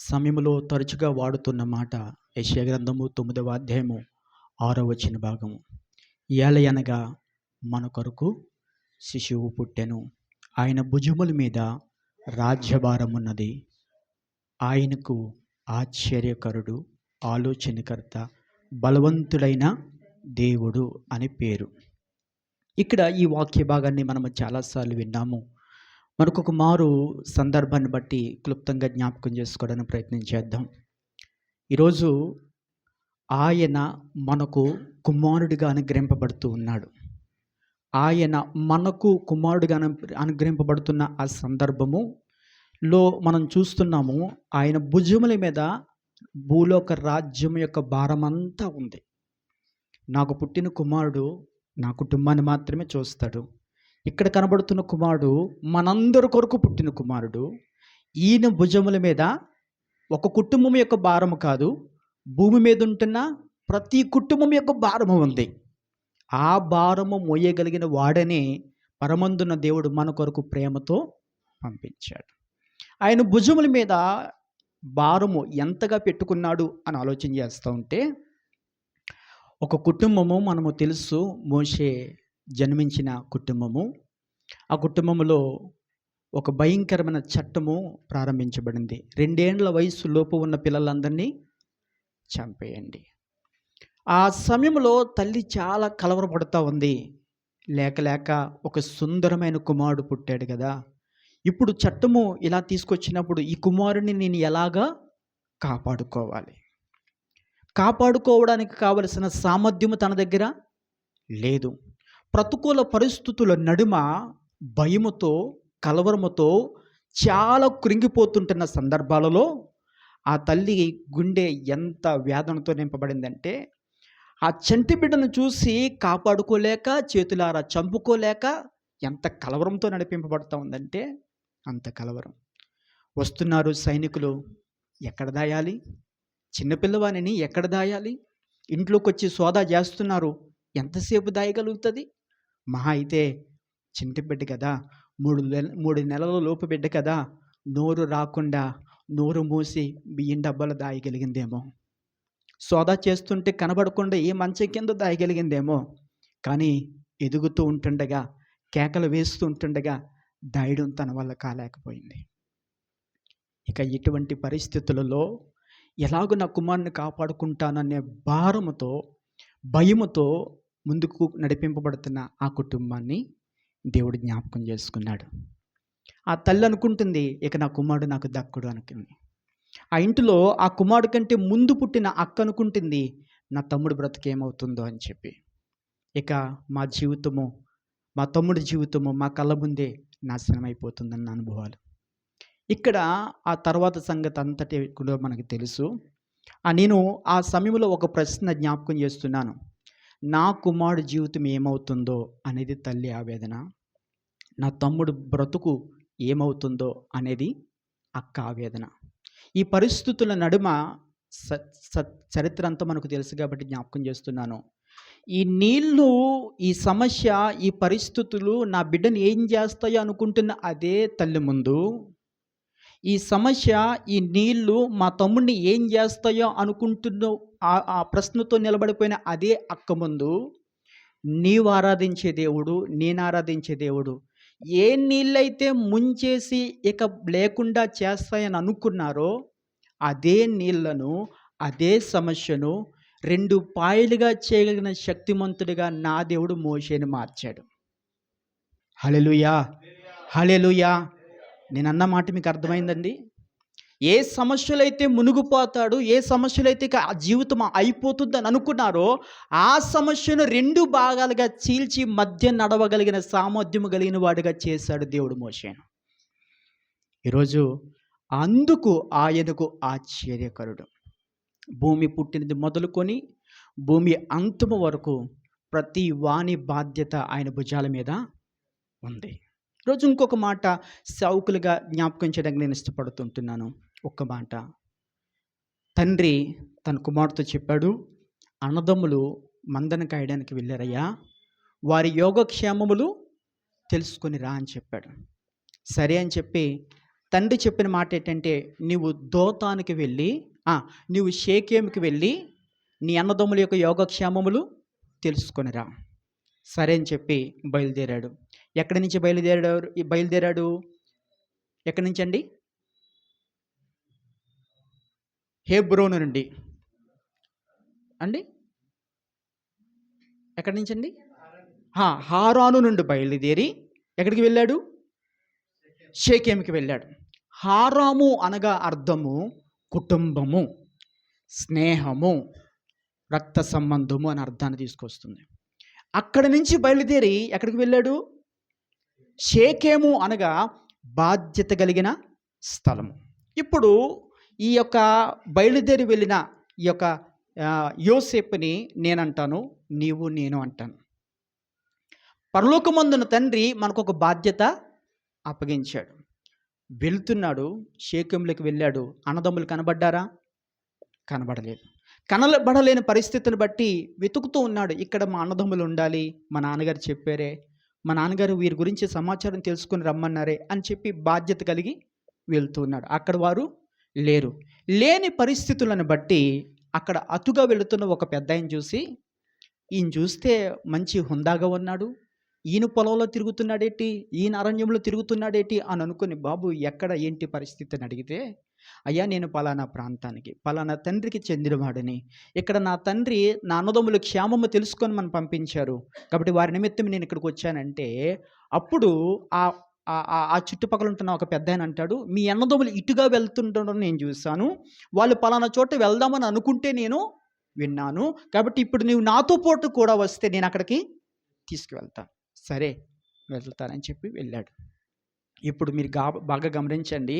సమయంలో తరచుగా వాడుతున్న మాట యెషయా గ్రంథము 9వ అధ్యాయము 6వ వచన భాగము. ఏలయనగా మన కొరకు శిశువు పుట్టెను, ఆయన భుజముల మీద రాజ్యభారమున్నది. ఆయనకు ఆశ్చర్యకరుడు, ఆలోచనకర్త, బలవంతుడైన దేవుడు అని పేరు. ఇక్కడ ఈ వాక్య భాగాన్ని మనము చాలాసార్లు విన్నాము. మరొక మారు సందర్భాన్ని బట్టి క్లుప్తంగా జ్ఞాపకం చేసుకోవడానికి ప్రయత్నం చేద్దాం. ఈరోజు ఆయన మనకు కుమారుడిగా అనుగ్రహింపబడుతూ ఉన్నాడు. ఆయన మనకు కుమారుడిగా అనుగ్రహింపబడుతున్న ఆ సందర్భములో మనం చూస్తున్నాము, ఆయన భుజముల మీద భూలోక రాజ్యం యొక్క భారమంతా ఉంది. నాకు పుట్టిన కుమారుడు నా కుటుంబాన్ని మాత్రమే చూస్తాడు. ఇక్కడ కనబడుతున్న కుమారుడు మనందరి కొరకు పుట్టిన కుమారుడు. ఈయన భుజముల మీద ఒక కుటుంబం యొక్క భారము కాదు, భూమి మీద ఉంటున్న ప్రతి కుటుంబం యొక్క భారము ఉంది. ఆ భారము మోయగలిగిన వాడనే పరమందున్న దేవుడు మన కొరకు ప్రేమతో పంపించాడు. ఆయన భుజముల మీద భారము ఎంతగా పెట్టుకున్నాడు అని ఆలోచన చేస్తూ ఉంటే, ఒక కుటుంబము మనము తెలుసు, మోషే జన్మించిన కుటుంబము. ఆ కుటుంబంలో ఒక భయంకరమైన చట్టము ప్రారంభించబడింది. 2 ఏండ్ల వయసు లోపు ఉన్న పిల్లలందరినీ చంపేయండి. ఆ సమయంలో తల్లి చాలా కలవరపడుతూ ఉంది. లేక ఒక సుందరమైన కుమారుడు పుట్టాడు కదా, ఇప్పుడు చట్టము ఇలా తీసుకొచ్చినప్పుడు ఈ కుమారుడిని నేను ఎలాగా కాపాడుకోవడానికి కావలసిన సామర్థ్యము తన దగ్గర లేదు. ప్రతికూల పరిస్థితుల నడుమ భయముతో, కలవరముతో చాలా కృంగిపోతుంటున్న సందర్భాలలో ఆ తల్లి గుండె ఎంత వేదనతో నింపబడిందంటే, ఆ చంటి బిడ్డను చూసి కాపాడుకోలేక, చేతులారా చంపుకోలేక ఎంత కలవరంతో నడిపింపబడుతూ ఉందంటే అంత కలవరం. వస్తున్నారు సైనికులు, ఎక్కడ దాయాలి? చిన్నపిల్లవాణిని ఎక్కడ దాయాలి? ఇంట్లోకి వచ్చి సోదా చేస్తున్నారు, ఎంతసేపు దాయగలుగుతుంది? మహా అయితే చింటి బిడ్డ కదా, 3 నెలల లోపు బిడ్డ కదా, నోరు రాకుండా నోరు మూసి బియ్యం డబ్బాలు దాయగలిగిందేమో, సోదా చేస్తుంటే కనబడకుండా ఏ మంచం కింద దాయగలిగిందేమో. కానీ ఎదుగుతూ ఉంటుండగా, కేకలు వేస్తూ ఉంటుండగా దాయడం తన వల్ల కాలేకపోయింది. ఇక ఇటువంటి పరిస్థితులలో ఎలాగో నా కుమారుని కాపాడుకుంటాననే భారముతో, భయముతో ముందుకు నడిపింపబడుతున్న ఆ కుటుంబాన్ని దేవుడు జ్ఞాపకం చేసుకున్నాడు. ఆ తల్లి అనుకుంటుంది, ఇక నా కుమారుడు నాకు దక్కడు అనుకుంది. ఆ ఇంటిలో ఆ కుమారుడు కంటే ముందు పుట్టిన అక్క అనుకుంటుంది, నా తమ్ముడు బ్రతికేమవుతుందో అని చెప్పి. ఇక మా జీవితము, మా తమ్ముడి జీవితము మా కళ్ళ ముందే నాశనం అయిపోతుందన్న అనుభవాలు. ఇక్కడ ఆ తర్వాత సంగతి అంతటి కూడా మనకు తెలుసు. నేను ఆ సమయంలో ఒక ప్రశ్న జ్ఞాపకం చేస్తున్నాను. నా కుమారుడు జీవితం ఏమవుతుందో అనేది తల్లి ఆవేదన, నా తమ్ముడు బ్రతుకు ఏమవుతుందో అనేది అక్క ఆవేదన. ఈ పరిస్థితుల నడుమ చరిత్ర అంతా మనకు తెలుసు కాబట్టి జ్ఞాపకం చేస్తున్నాను. ఈ నీళ్ళు, ఈ సమస్య, ఈ పరిస్థితులు నా బిడ్డను ఏం చేస్తాయో అనుకుంటున్న అదే తల్లి ముందు, ఈ సమస్య, ఈ నీళ్లు మా తమ్ముడిని ఏం చేస్తాయో అనుకుంటున్న ఆ ప్రశ్నతో నిలబడిపోయిన అదే అక్క ముందు, నీవు ఆరాధించే దేవుడు, నేను ఆరాధించే దేవుడు ఏ నీళ్ళైతే ముంచేసి ఇక లేకుండా చేస్తాయని అనుకున్నారో, అదే నీళ్లను, అదే సమస్యను 2 పాయలుగా చేయగలిగిన శక్తిమంతుడిగా నా దేవుడు మోషేని మార్చాడు. హల్లెలూయా, హల్లెలూయా. నేను అన్న మాట మీకు అర్థమైందండి? ఏ సమస్యలైతే మునిగిపోతాడు, ఏ సమస్యలైతే ఆ జీవితం అయిపోతుందని అనుకున్నారో, ఆ సమస్యను 2 భాగాలుగా చీల్చి మధ్య నడవగలిగిన సామర్థ్యం కలిగిన వాడిగా చేశాడు దేవుడు మోషేను. ఈరోజు అందుకు ఆయనకు ఆశ్చర్యకరుడు. భూమి పుట్టినది మొదలుకొని భూమి అంతము వరకు ప్రతి వాని బాధ్యత ఆయన భుజాల మీద ఉంది. ఈరోజు ఇంకొక మాట సౌకులుగా జ్ఞాపకం చేయడానికి నేను ఇష్టపడుతుంటున్నాను. ఒక్క మాట, తండ్రి తన కుమారుడితో చెప్పాడు, అన్నదమ్ములు మందను కాయడానికి వెళ్ళారయ్యా, వారి యోగక్షేమములు తెలుసుకొని రా అని చెప్పాడు. సరే అని చెప్పి తండ్రి చెప్పిన మాట ఏంటంటే, నీవు దోతానికి వెళ్ళి నీవు షేకెముకి వెళ్ళి నీ అన్నదమ్ముల యొక్క యోగక్షేమములు తెలుసుకొనిరా. సరే అని చెప్పి బయలుదేరాడు. ఎక్కడి నుంచి బయలుదేరాడు? ఎక్కడి నుంచి అండి? హెబ్రోను నుండి అండి. ఎక్కడి నుంచి అండి? హారాను నుండి బయలుదేరి ఎక్కడికి వెళ్ళాడు? షేకెముకి వెళ్ళాడు. హారాము అనగా అర్థము కుటుంబము, స్నేహము, రక్త సంబంధము అని అర్థాన్ని తీసుకొస్తుంది. అక్కడి నుంచి బయలుదేరి ఎక్కడికి వెళ్ళాడు? షేకెము అనగా బాధ్యత కలిగిన స్థలము. ఇప్పుడు ఈ యొక్క బయలుదేరి వెళ్ళిన ఈ యొక్క యోసేపుని నేనంటాను, నీవు నేను అంటాను. పరలోకమందున తండ్రి మనకు ఒక బాధ్యత అప్పగించాడు. వెళ్తున్నాడు, షేకెములోకి వెళ్ళాడు. అన్నదమ్ములు కనబడ్డారా? కనబడలేదు. కనబడలేని పరిస్థితిని బట్టి వెతుకుతూ ఉన్నాడు. ఇక్కడ మా అన్నదమ్ములు ఉండాలి, మా నాన్నగారు చెప్పారే, మా నాన్నగారు వీరి గురించి సమాచారం తెలుసుకుని రమ్మన్నారే అని చెప్పి బాధ్యత కలిగి వెళ్తూ ఉన్నాడు. అక్కడ వారు లేరు. లేని పరిస్థితులను బట్టి అక్కడ అతుగా వెళుతున్న ఒక పెద్దాయన చూసి, ఈయన చూస్తే మంచి హుందాగా ఉన్నాడు, ఈయన పొలంలో తిరుగుతున్నాడేటి, ఈయన అరణ్యంలో తిరుగుతున్నాడేటి అని అనుకుని, బాబు ఎక్కడ ఏంటి పరిస్థితి అని అడిగితే, అయ్యా నేను పలానా ప్రాంతానికి పలానా తండ్రికి చెందినవాడిని, ఇక్కడ నా తండ్రి నా అన్నదమ్ముల క్షేమము తెలుసుకొని మనం పంపించారు, కాబట్టి వారి నిమిత్తం నేను ఇక్కడికి వచ్చానంటే, అప్పుడు ఆ చుట్టుపక్కల ఉంటున్న ఒక పెద్ద ఆయన అంటాడు, మీ అన్నదమ్ములు ఇటుగా వెళ్తుండడం నేను చూశాను, వాళ్ళు పలానా చోట వెళ్దామని అనుకుంటే నేను విన్నాను, కాబట్టి ఇప్పుడు నీవు నాతో పాటు కూడా వస్తే నేను అక్కడికి తీసుకువెళ్తాను. సరే వెళ్తానని చెప్పి వెళ్ళాడు. ఇప్పుడు మీరు బాగా గమనించండి,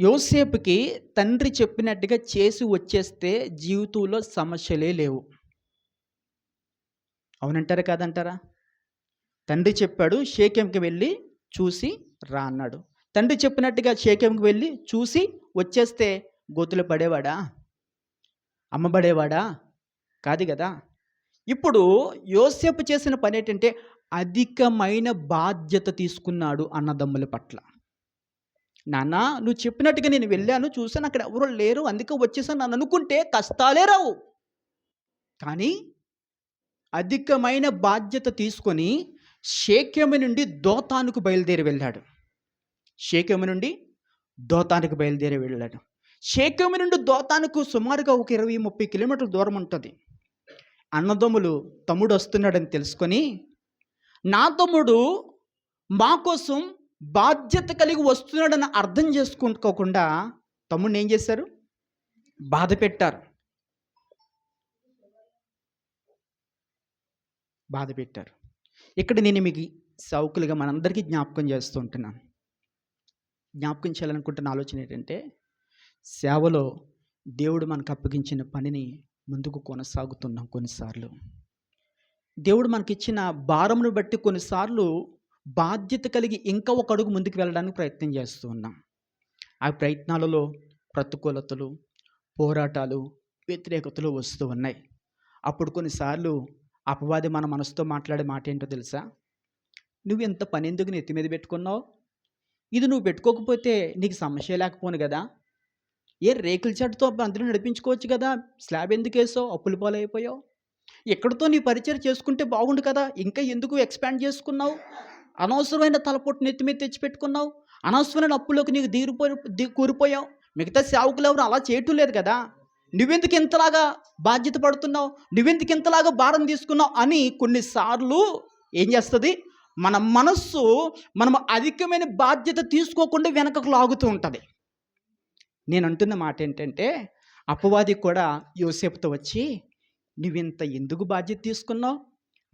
యోసేపుకి తండ్రి చెప్పినట్టుగా చేసి వచ్చేస్తే జీవితంలో సమస్యలే లేవు. అవునంటారా కాదంటారా? తండ్రి చెప్పాడు షేకెంకి వెళ్ళి చూసి రా అన్నాడు. తండ్రి చెప్పినట్టుగా షేకెంకి వెళ్ళి చూసి వచ్చేస్తే గోతులు పడేవాడా? అమ్మబడేవాడా? కాదు కదా. ఇప్పుడు యోసేపు చేసిన పని ఏంటంటే అధికమైన బాధ్యత తీసుకున్నాడు అన్నదమ్ముల పట్ల. నాన్న నువ్వు చెప్పినట్టుగా నేను వెళ్ళాను, చూశాను, అక్కడ ఎవరు లేరు, అందుకే వచ్చేసాను నన్ను అనుకుంటే కష్టాలే రావు. కానీ అధికమైన బాధ్యత తీసుకొని షేకెము నుండి దోతానుకు బయలుదేరి వెళ్ళాడు. షేకెము నుండి దోతానుకు బయలుదేరి వెళ్ళాడు. షేకెము నుండి దోతానుకు సుమారుగా ఒక 20-30 కిలోమీటర్ల దూరం ఉంటుంది. అన్నదమ్ములు తమ్ముడు వస్తున్నాడని తెలుసుకొని, నా తమ్ముడు మా కోసం బాధ్యత కలిగి వస్తున్నాడని అర్థం చేసుకోకుండా తమ్ముడిని ఏం చేశారు? బాధ పెట్టారు. ఇక్కడ నేను మీకు సౌకులుగా మనందరికీ జ్ఞాపకం చేస్తూ ఉంటున్నాను. జ్ఞాపకం చేయాలనుకుంటున్న ఆలోచన ఏంటంటే, సేవలో దేవుడు మనకు అప్పగించిన పనిని ముందుకు కొనసాగుతున్నాం. కొన్నిసార్లు దేవుడు మనకిచ్చిన భారమును బట్టి కొన్నిసార్లు బాధ్యత కలిగి ఇంకా ఒక అడుగు ముందుకు వెళ్ళడానికి ప్రయత్నం చేస్తూ ఉన్నాం. ఆ ప్రయత్నాలలో ప్రతికూలతలు, పోరాటాలు, వ్యతిరేకతలు వస్తూ ఉన్నాయి. అప్పుడు కొన్నిసార్లు అపవాది మన మనసుతో మాట్లాడే మాట ఏంటో తెలుసా? నువ్వు ఎంత పని ఎందుకు నెత్తి మీద పెట్టుకున్నావు? ఇది నువ్వు పెట్టుకోకపోతే నీకు సమస్య లేకపోను కదా, ఏ రేకుల చెట్టుతో అందరూ నడిపించుకోవచ్చు కదా, స్లాబ్ ఎందుకు వేసావు, అప్పుల పాలైపోయావు, ఎక్కడితో నీ పరిచయం చేసుకుంటే బాగుండు కదా, ఇంకా ఎందుకు ఎక్స్పాండ్ చేసుకున్నావు, అనవసరమైన తలపోటు నెత్తి మీద తెచ్చిపెట్టుకున్నావు, అనవసరమైన అప్పులోకి నీకు కూరిపోయావు, మిగతా సేవకులు ఎవరు అలా చేయటం లేదు కదా, నువ్వెందుకు ఇంతలాగా బాధ్యత పడుతున్నావు, నువ్వెందుకు ఇంతలాగా భారం తీసుకున్నావు అని కొన్నిసార్లు ఏం చేస్తుంది, మన మనస్సు మనం అధికమైన బాధ్యత తీసుకోకుండా వెనకకు లాగుతూ ఉంటుంది. నేను అంటున్న మాట ఏంటంటే, అపవాది కూడా యోసేపుతో వచ్చి, నువ్వింత ఎందుకు బాధ్యత తీసుకున్నావు,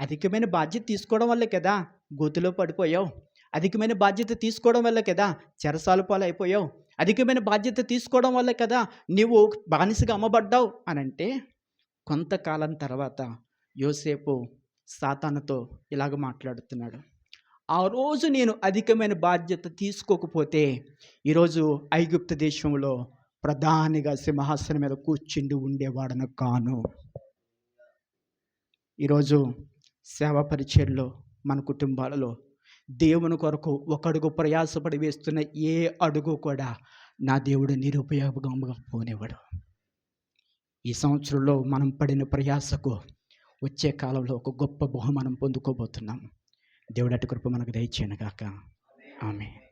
అధికమైన బాధ్యత తీసుకోవడం వల్లే కదా గోతులో పడిపోయావు, అధికమైన బాధ్యత తీసుకోవడం వల్ల కదా చెరసాల పాలు అయిపోయావు, అధికమైన బాధ్యత తీసుకోవడం వల్ల కదా నీవు బానిసగా అమ్మబడ్డావు అని అంటే, కొంతకాలం తర్వాత యోసేపు సాతానుతో ఇలాగ మాట్లాడుతున్నాడు. ఆ రోజు నేను అధికమైన బాధ్యత తీసుకోకపోతే ఈరోజు ఐగుప్తు దేశంలో ప్రధానిగా సింహాసనం మీద కూర్చుండి ఉండేవాడను కాను. ఈరోజు సేవా పరిచర్లో మన కుటుంబాలలో దేవుని కొరకు ఒక అడుగు ప్రయాసపడి వేస్తున్న ఏ అడుగు కూడా నా దేవుడు నిరుపయోగంగా పోనివ్వడు. ఈ సంవత్సరంలో మనం పడిన ప్రయాసకు వచ్చే కాలంలో ఒక గొప్ప బహుమానం పొందుకోబోతున్నాం. దేవుడి అటు కృప మనకు దయచేయను గాక. ఆమేన్.